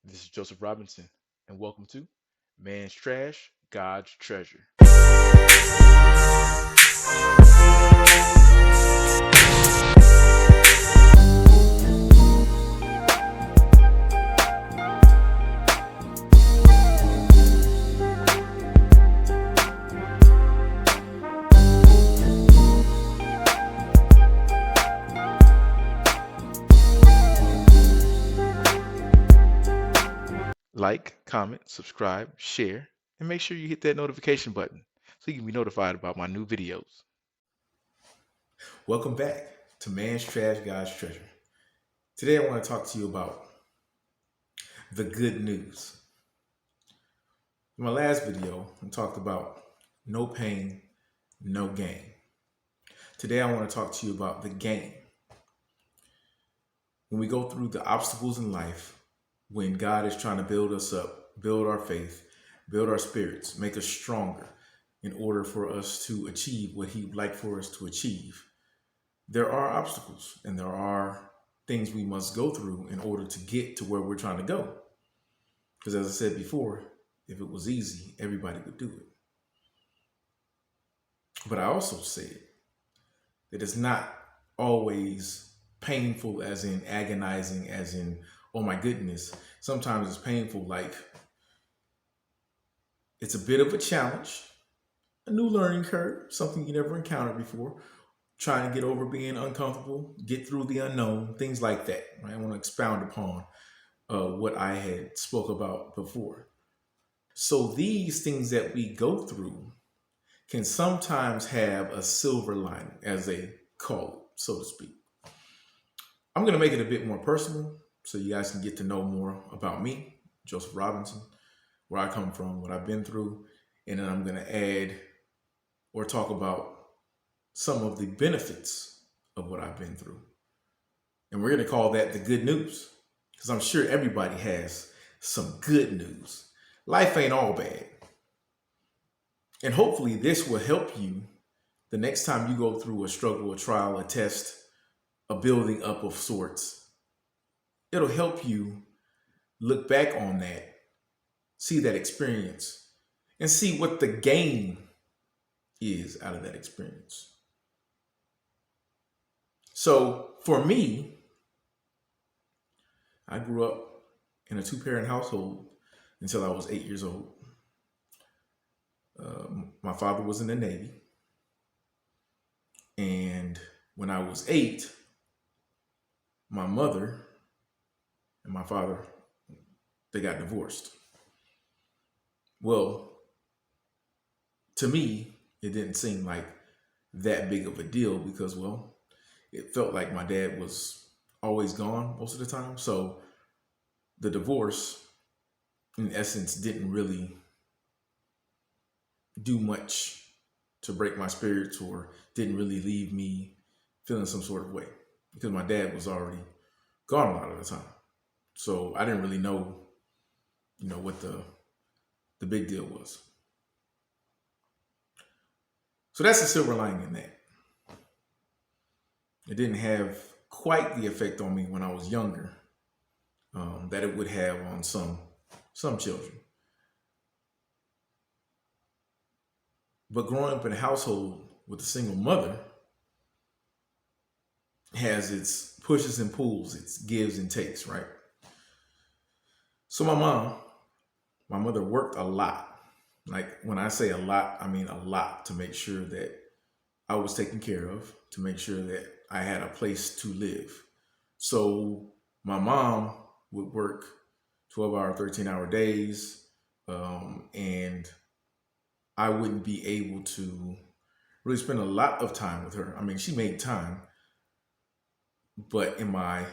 This is Joseph Robinson, and welcome to Man's Trash, God's Treasure. Like, comment, subscribe, share, and make sure you hit that notification button so you can be notified about my new videos. Welcome back to Man's Trash, God's Treasure. Today I want to talk to you about the good news. In my last video, I talked about no pain, no gain. Today I want to talk to you about the gain. When we go through the obstacles in life, when God is trying to build us up, build our faith, build our spirits, make us stronger in order for us to achieve what He would like for us to achieve, there are obstacles and there are things we must go through in order to get to where we're trying to go. Because as I said before, if it was easy, everybody would do it. But I also said that it's not always painful, as in agonizing, as in, oh my goodness. Sometimes it's painful, like it's a bit of a challenge, a new learning curve, something you never encountered before, trying to get over being uncomfortable, get through the unknown, things like that. Right? I want to expound upon what I had spoke about before. So these things that we go through can sometimes have a silver lining, as they call it, so to speak. I'm going to make it a bit more personal so you guys can get to know more about me, Joseph Robinson, where I come from, what I've been through, and then I'm going to add or talk about some of the benefits of what I've been through. And we're going to call that the good news, because I'm sure everybody has some good news. Life ain't all bad. And hopefully this will help you the next time you go through a struggle, a trial, a test, a building up of sorts. It'll help you look back on that, see that experience, and see what the gain is out of that experience. So for me, I grew up in a two-parent household until I was 8 years old. My father was in the Navy. And when I was 8, my mother and my father, they got divorced. Well, to me, it didn't seem like that big of a deal because, well, it felt like my dad was always gone most of the time. So the divorce, in essence, didn't really do much to break my spirits or didn't really leave me feeling some sort of way because my dad was already gone a lot of the time. So I didn't really know, what the big deal was. So that's the silver lining in that. It didn't have quite the effect on me when I was younger that it would have on some children. But growing up in a household with a single mother has its pushes and pulls, its gives and takes, right? So my mother worked a lot. Like when I say a lot, I mean a lot to make sure that I was taken care of, to make sure that I had a place to live. So my mom would work 12-hour, 13-hour days, and I wouldn't be able to really spend a lot of time with her. I mean, she made time, but in my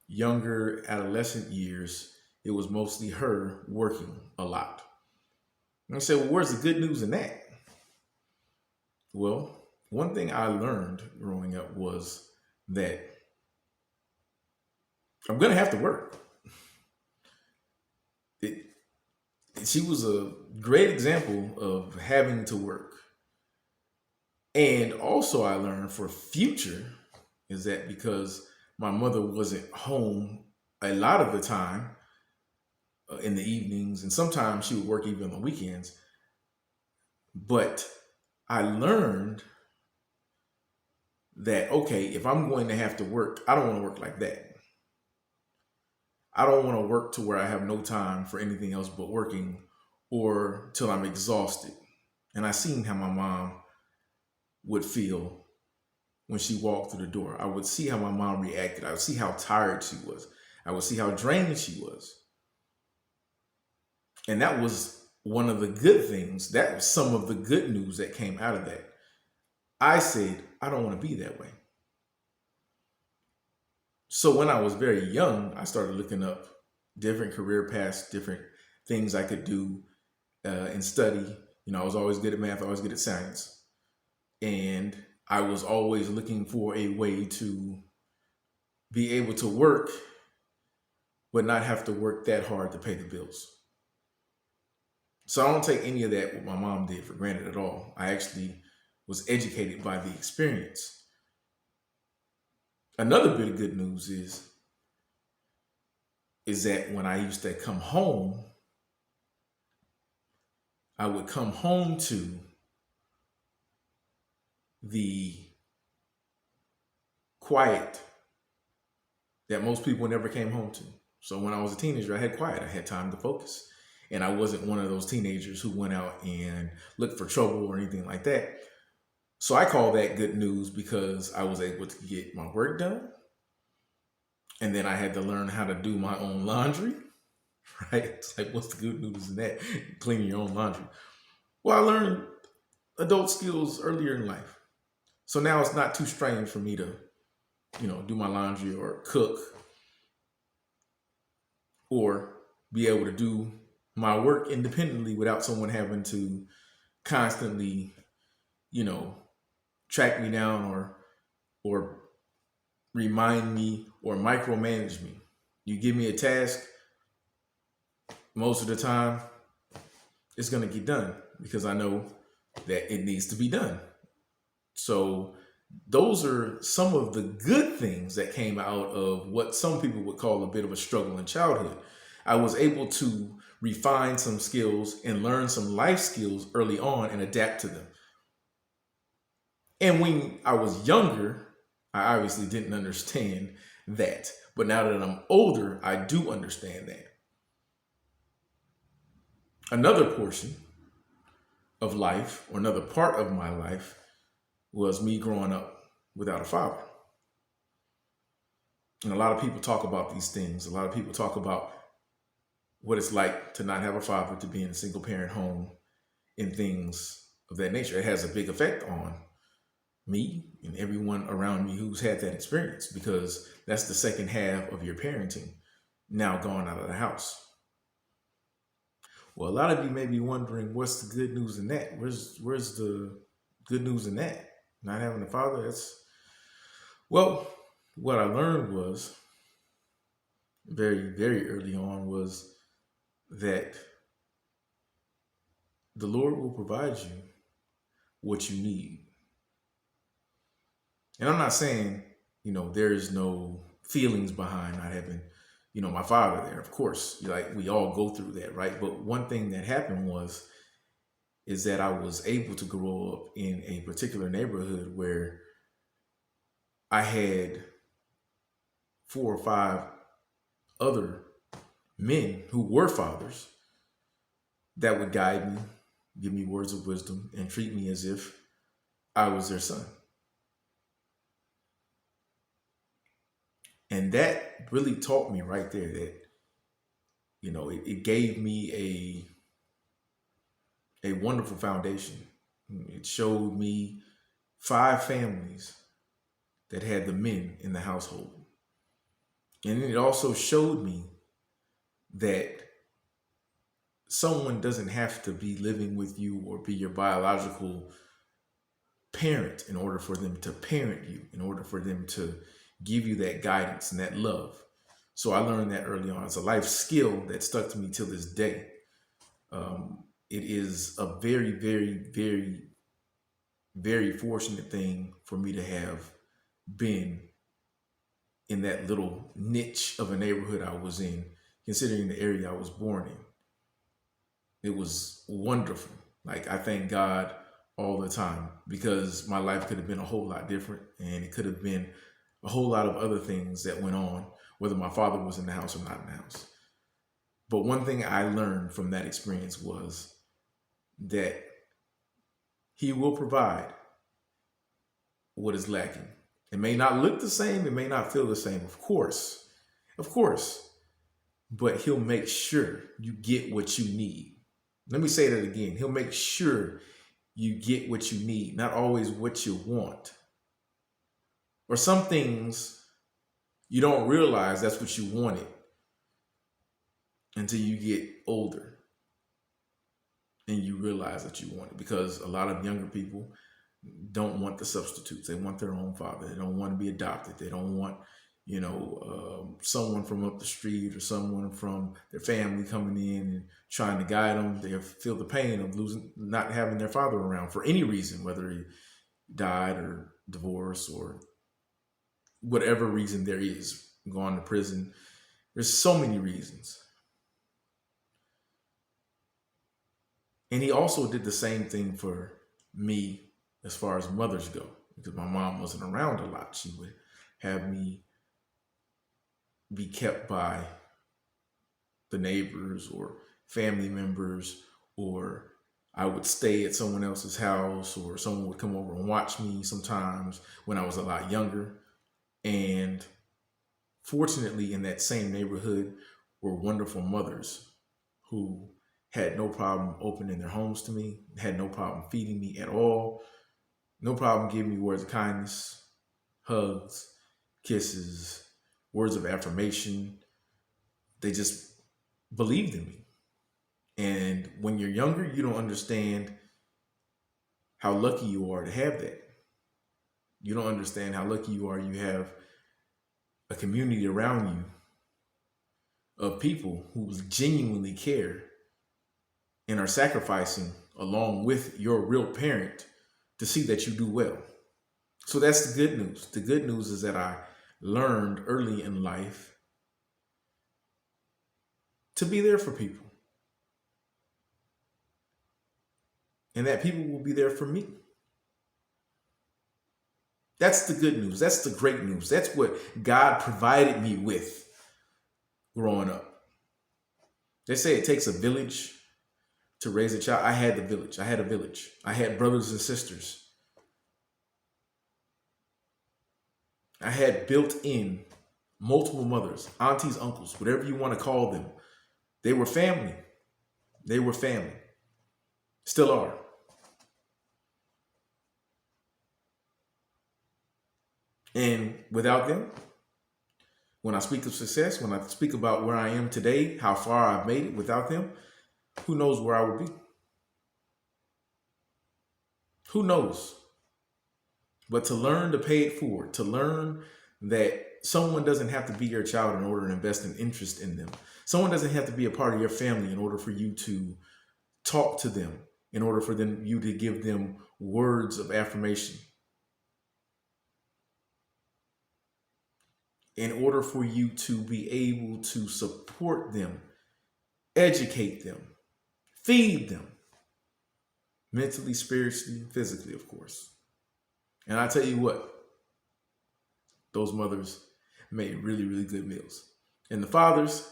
younger adolescent years, it was mostly her working a lot. And I said, well, where's the good news in that? Well, one thing I learned growing up was that I'm going to have to work. She was a great example of having to work. And also I learned for future is that because my mother wasn't home a lot of the time, in the evenings, and sometimes she would work even on the weekends. But I learned that, okay, if I'm going to have to work, I don't want to work like that. I don't want to work to where I have no time for anything else but working, or till I'm exhausted. And I seen how my mom would feel when she walked through the door. I would see how my mom reacted. I would see how tired she was. I would see how drained she was. And that was one of the good things. That was some of the good news that came out of that. I said, I don't want to be that way. So when I was very young, I started looking up different career paths, different things I could do and study. I was always good at math, always good at science. And I was always looking for a way to be able to work, but not have to work that hard to pay the bills. So I don't take any of that what my mom did for granted at all. I actually was educated by the experience. Another bit of good news is that when I used to come home, I would come home to the quiet that most people never came home to. So when I was a teenager, I had quiet. I had time to focus. And I wasn't one of those teenagers who went out and looked for trouble or anything like that. So I call that good news because I was able to get my work done. And then I had to learn how to do my own laundry, right? It's like, what's the good news in that? Cleaning your own laundry. Well, I learned adult skills earlier in life. So now it's not too strange for me to, do my laundry or cook or be able to do my work independently without someone having to constantly, you know, track me down or remind me or micromanage me. You give me a task, most of the time it's going to get done because I know that it needs to be done. So those are some of the good things that came out of what some people would call a bit of a struggle in childhood. I was able to refine some skills and learn some life skills early on and adapt to them. And when I was younger, I obviously didn't understand that. But now that I'm older, I do understand that. Another portion of life, or another part of my life, was me growing up without a father. And a lot of people talk about these things. A lot of people talk about what it's like to not have a father, to be in a single parent home, and things of that nature. It has a big effect on me and everyone around me who's had that experience, because that's the second half of your parenting now gone out of the house. Well, a lot of you may be wondering, what's the good news in that? Where's the good news in that? Not having a father, that's, well, what I learned was very, very early on was that the Lord will provide you what you need. And I'm not saying, there is no feelings behind not having, my father there. Of course, like we all go through that, right? But one thing that happened is that I was able to grow up in a particular neighborhood where I had 4 or 5 other men who were fathers that would guide me, give me words of wisdom, and treat me as if I was their son. And that really taught me right there that, it gave me a wonderful foundation. It showed me 5 families that had the men in the household. And it also showed me that someone doesn't have to be living with you or be your biological parent in order for them to parent you, in order for them to give you that guidance and that love. So I learned that early on. It's a life skill that stuck to me till this day. It is a very, very, very, very fortunate thing for me to have been in that little niche of a neighborhood I was in considering the area I was born in. It was wonderful. Like, I thank God all the time, because my life could have been a whole lot different, and it could have been a whole lot of other things that went on, whether my father was in the house or not in the house. But one thing I learned from that experience was that he will provide what is lacking. It may not look the same, it may not feel the same, of course, but he'll make sure you get what you need. Let me say that again. He'll make sure you get what you need, not always what you want. Or some things you don't realize that's what you wanted until you get older and you realize that you want it. Because a lot of younger people don't want the substitutes. They want their own father. They don't want to be adopted. They don't want, someone from up the street or someone from their family coming in and trying to guide them. They feel the pain of not having their father around for any reason, whether he died or divorced or whatever reason there is, gone to prison. There's so many reasons. And he also did the same thing for me as far as mothers go, because my mom wasn't around a lot. She would have me be kept by the neighbors or family members, or I would stay at someone else's house, or someone would come over and watch me sometimes when I was a lot younger. And fortunately, in that same neighborhood were wonderful mothers who had no problem opening their homes to me, had no problem feeding me at all, no problem giving me words of kindness, hugs, kisses, words of affirmation. They just believed in me. And when you're younger, you don't understand how lucky you are to have that. You don't understand how lucky you are. You have a community around you of people who genuinely care and are sacrificing along with your real parent to see that you do well. So that's the good news. The good news is that I learned early in life to be there for people, and that people will be there for me. That's the good news. That's the great news. That's what God provided me with growing up. They say it takes a village to raise a child. I had the village. I had a village. I had brothers and sisters. I had built in multiple mothers, aunties, uncles, whatever you want to call them. They were family. They were family. Still are. And without them, when I speak of success, when I speak about where I am today, how far I've made it, without them, who knows where I would be? Who knows? But to learn to pay it forward, to learn that someone doesn't have to be your child in order to invest an interest in them. Someone doesn't have to be a part of your family in order for you to talk to them, in order for you to give them words of affirmation. In order for you to be able to support them, educate them, feed them, mentally, spiritually, physically, of course. And I tell you what, those mothers made really, really good meals. And the fathers,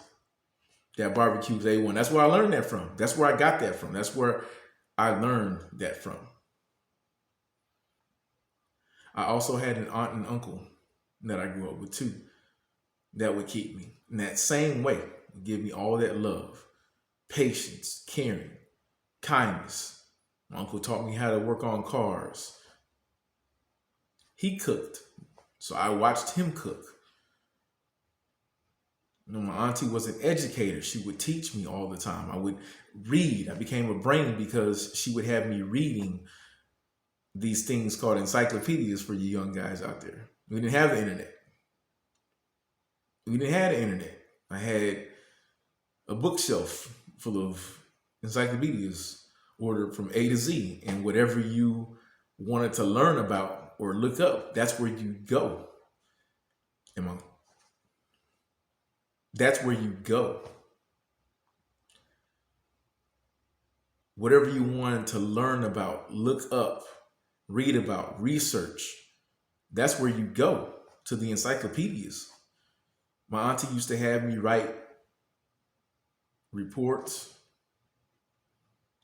that barbecue's A1. That's where I learned that from. That's where I got that from. That's where I learned that from. I also had an aunt and uncle that I grew up with too, that would keep me in that same way, give me all that love, patience, caring, kindness. My uncle taught me how to work on cars. He cooked, so I watched him cook. My auntie was an educator. She would teach me all the time. I would read. I became a brain because she would have me reading these things called encyclopedias for you young guys out there. We didn't have the internet. I had a bookshelf full of encyclopedias ordered from A to Z, and whatever you wanted to learn about or look up, that's where you go. That's where you go. whatever you wanted to learn about, look up, read about, research, that's where you go, to the encyclopedias. My auntie used to have me write reports.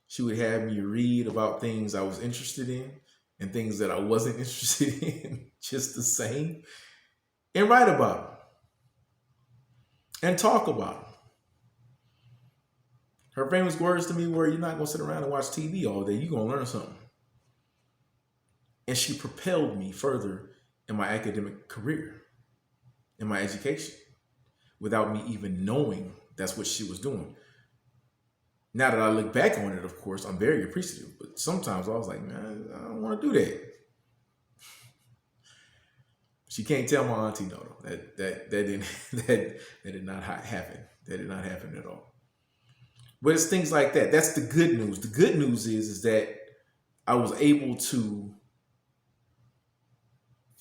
She would have me read about things I was interested in and things that I wasn't interested in, just the same, and write about them and talk about them. Her famous words to me were, "You're not going to sit around and watch TV all day. You're going to learn something." And she propelled me further in my academic career, in my education, without me even knowing that's what she was doing. Now that I look back on it, of course, I'm very appreciative. But sometimes I was like, man, I don't want to do that. She can't tell my auntie no, though. That didn't that did not happen. That did not happen at all. But it's things like that. That's the good news. The good news is that I was able to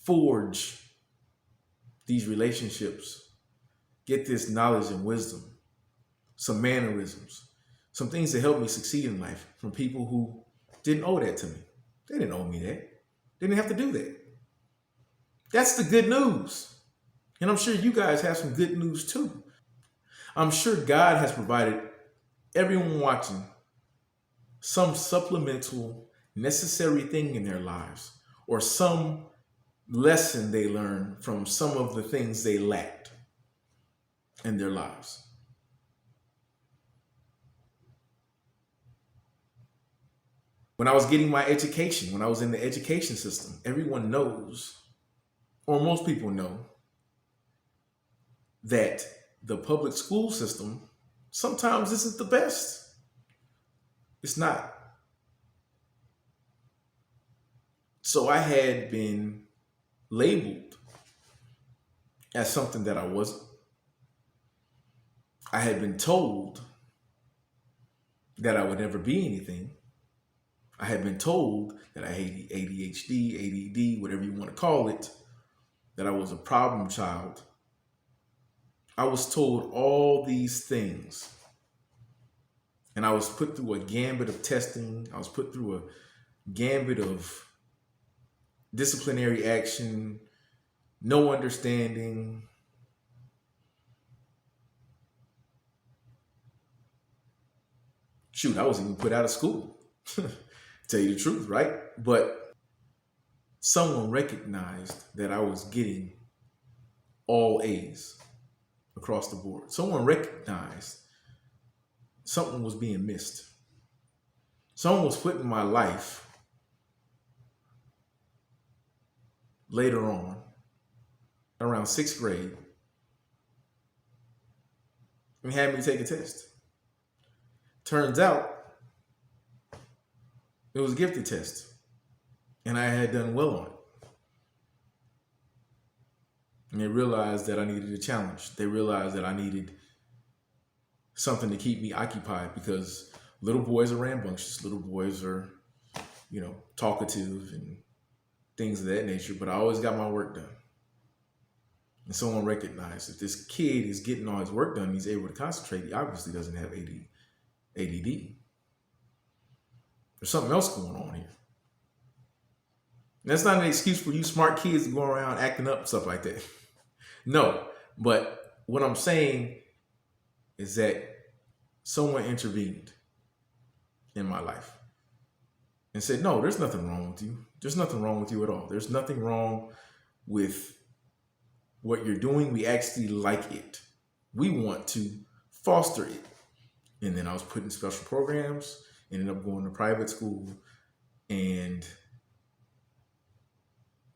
forge these relationships, get this knowledge and wisdom, some mannerisms, some things that helped me succeed in life from people who didn't owe that to me. They didn't owe me that. They didn't have to do that. That's the good news. And I'm sure you guys have some good news too. I'm sure God has provided everyone watching some supplemental necessary thing in their lives, or some lesson they learned from some of the things they lacked in their lives. When I was getting my education, when I was in the education system, everyone knows, or most people know, that the public school system sometimes isn't the best. It's not. So I had been labeled as something that I wasn't. I had been told that I would never be anything. I had been told that I had ADHD, ADD, whatever you want to call it, that I was a problem child. I was told all these things. And I was put through a gambit of testing. I was put through a gambit of disciplinary action, no understanding. Shoot, I was even put out of school. Tell you the truth, right? But someone recognized that I was getting all A's across the board. Someone recognized something was being missed. Someone was put in my life later on, around sixth grade, and had me take a test. Turns out it was a gifted test, and I had done well on it. And they realized that I needed a challenge. They realized that I needed something to keep me occupied, because little boys are rambunctious. Little boys are, talkative and things of that nature. But I always got my work done. And someone recognized if this kid is getting all his work done, he's able to concentrate, he obviously doesn't have ADD. There's something else going on here. And that's not an excuse for you smart kids to go around acting up and stuff like that. No, but what I'm saying is that someone intervened in my life and said, no, there's nothing wrong with you. There's nothing wrong with you at all. There's nothing wrong with what you're doing. We actually like it. We want to foster it. And then I was put in special programs, ended up going to private school, and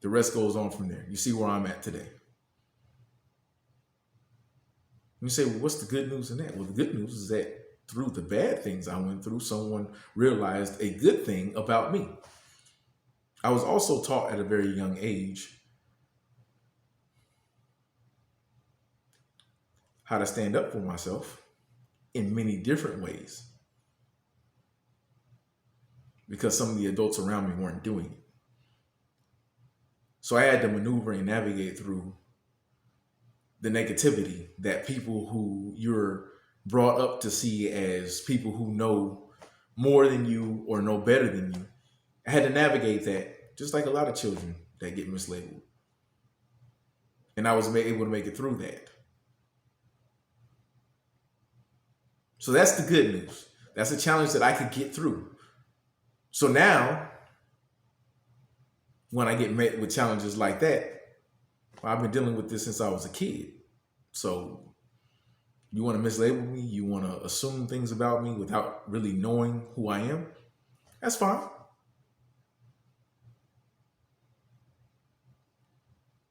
the rest goes on from there. You see where I'm at today. You say, well, what's the good news in that? Well, the good news is that through the bad things I went through, someone realized a good thing about me. I was also taught at a very young age how to stand up for myself in many different ways, because some of the adults around me weren't doing it. So I had to maneuver and navigate through the negativity that people who you're brought up to see as people who know more than you or know better than you. I had to navigate that, just like a lot of children that get mislabeled. And I was able to make it through that. So that's the good news. That's a challenge that I could get through. So now, when I get met with challenges like that, well, I've been dealing with this since I was a kid. So you want to mislabel me, you want to assume things about me without really knowing who I am, that's fine.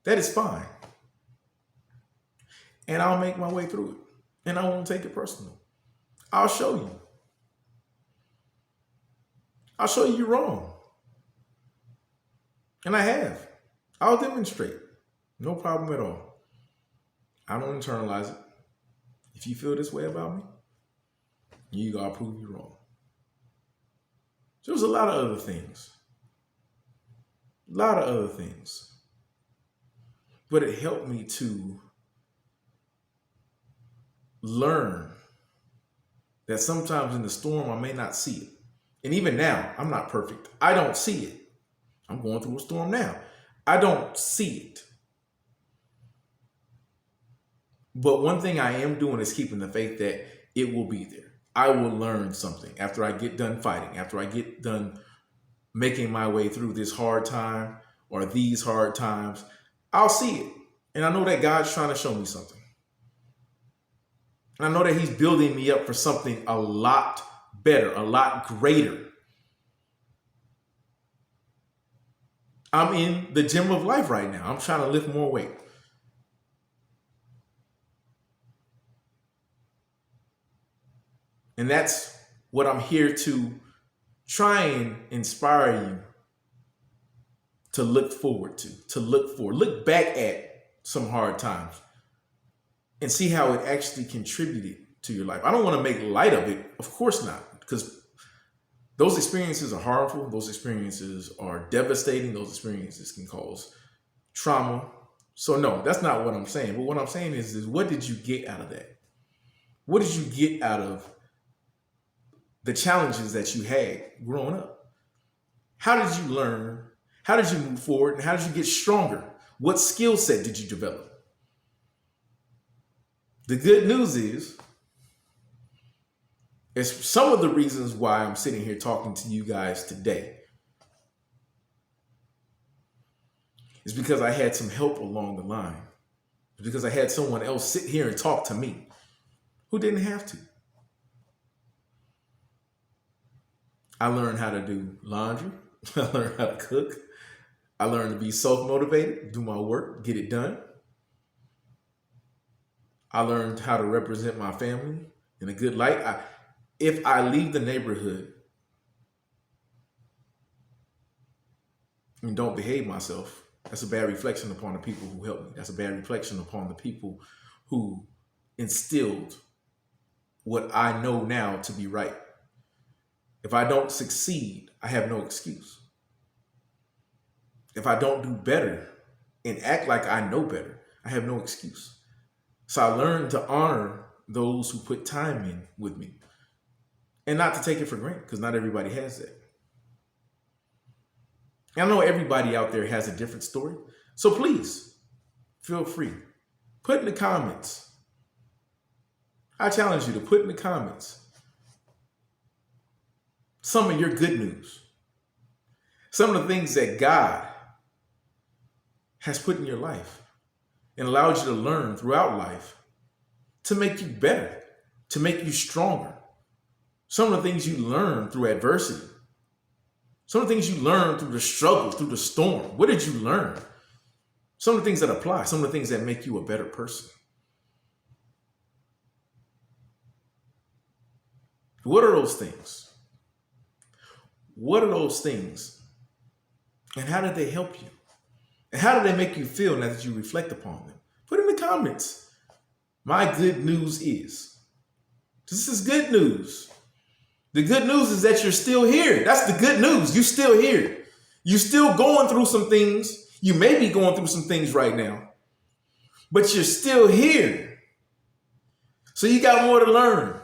That is fine. And I'll make my way through it. And I won't take it personal. I'll show you. I'll show you you're wrong. And I have. I'll demonstrate. No problem at all. I don't internalize it. If you feel this way about me, you gotta prove you wrong. There's a lot of other things. A lot of other things. But it helped me to learn that sometimes in the storm I may not see it. And even now, I'm not perfect. I don't see it. I'm going through a storm now. I don't see it. But one thing I am doing is keeping the faith that it will be there. I will learn something after I get done fighting, after I get done making my way through this hard time or these hard times. I'll see it. And I know that God's trying to show me something. And I know that he's building me up for something a lot better, a lot greater. I'm in the gym of life right now. I'm trying to lift more weight. And that's what I'm here to try and inspire you to look forward to look for. Look back at some hard times and see how it actually contributed to your life. I don't want to make light of it. Of course not, because those experiences are harmful. Those experiences are devastating. Those experiences can cause trauma. So no, that's not what I'm saying. But what I'm saying is what did you get out of that? What did you get out of the challenges that you had growing up? How did you learn? How did you move forward? And how did you get stronger? What skill set did you develop? The good news is some of the reasons why I'm sitting here talking to you guys today is because I had some help along the line. It's because I had someone else sit here and talk to me who didn't have to. I learned how to do laundry. I learned how to cook. I learned to be self-motivated, do my work, get it done. I learned how to represent my family in a good light. If I leave the neighborhood and don't behave myself, that's a bad reflection upon the people who helped me. That's a bad reflection upon the people who instilled what I know now to be right. If I don't succeed, I have no excuse. If I don't do better and act like I know better, I have no excuse. So I learned to honor those who put time in with me and not to take it for granted, because not everybody has that. And I know everybody out there has a different story. So please feel free. Put in the comments. I challenge you to put in the comments some of your good news. Some of the things that God has put in your life and allowed you to learn throughout life to make you better, to make you stronger. Some of the things you learn through adversity. Some of the things you learn through the struggle, through the storm. What did you learn? Some of the things that apply, some of the things that make you a better person. What are those things? What are those things? And how did they help you? And how did they make you feel now that you reflect upon them? Put in the comments. My good news is, this is good news. The good news is that you're still here. That's the good news. You're still here. You're still going through some things. You may be going through some things right now, but you're still here. So you got more to learn.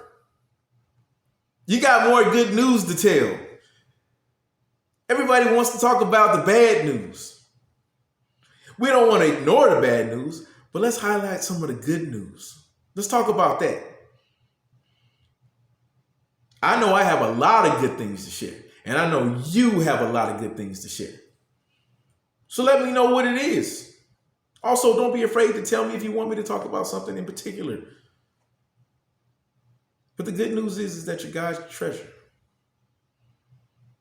You got more good news to tell. Everybody wants to talk about the bad news. We don't want to ignore the bad news, but let's highlight some of the good news. Let's talk about that. I know I have a lot of good things to share, and I know you have a lot of good things to share. So let me know what it is. Also, don't be afraid to tell me if you want me to talk about something in particular. But the good news is that you're God's treasure.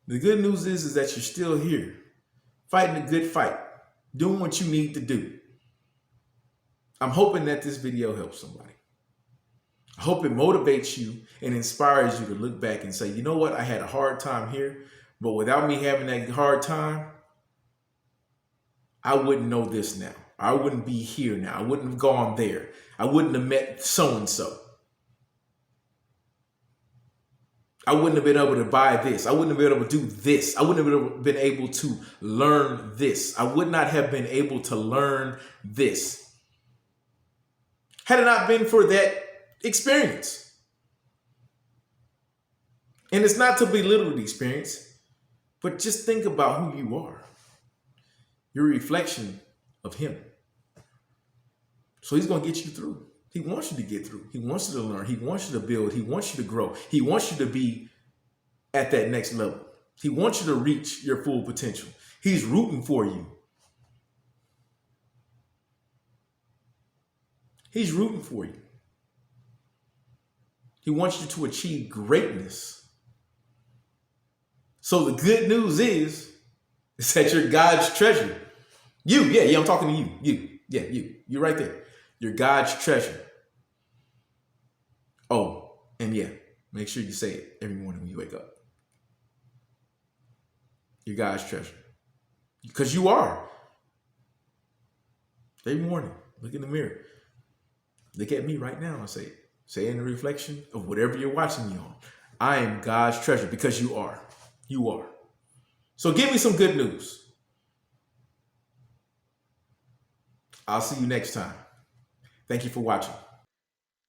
The good news is that you're still here, fighting a good fight, doing what you need to do. I'm hoping that this video helps somebody. I hope it motivates you and inspires you to look back and say, you know what? I had a hard time here, but without me having that hard time, I wouldn't know this now. I wouldn't be here now. I wouldn't have gone there. I wouldn't have met so-and-so. I wouldn't have been able to buy this. I wouldn't have been able to do this. I wouldn't have been able to learn this. I would not have been able to learn this had it not been for that experience. And it's not to belittle the experience, but just think about who you are. You're a reflection of him. So he's going to get you through. He wants you to get through. He wants you to learn. He wants you to build. He wants you to grow. He wants you to be at that next level. He wants you to reach your full potential. He's rooting for you. He's rooting for you. He wants you to achieve greatness. So the good news is that you're God's treasure. I'm talking to you. You're right there. You're God's treasure. Oh, and make sure you say it every morning when you wake up. You're God's treasure. Because you are. Every morning, look in the mirror. Look at me right now and say in the reflection of whatever you're watching me on, I am God's treasure, because you are. You are. So give me some good news. I'll see you next time. Thank you for watching.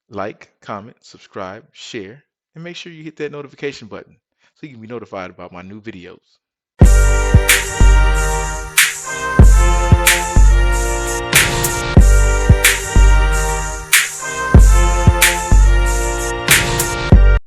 Like, comment, subscribe, share, and make sure you hit that notification button so you can be notified about my new videos.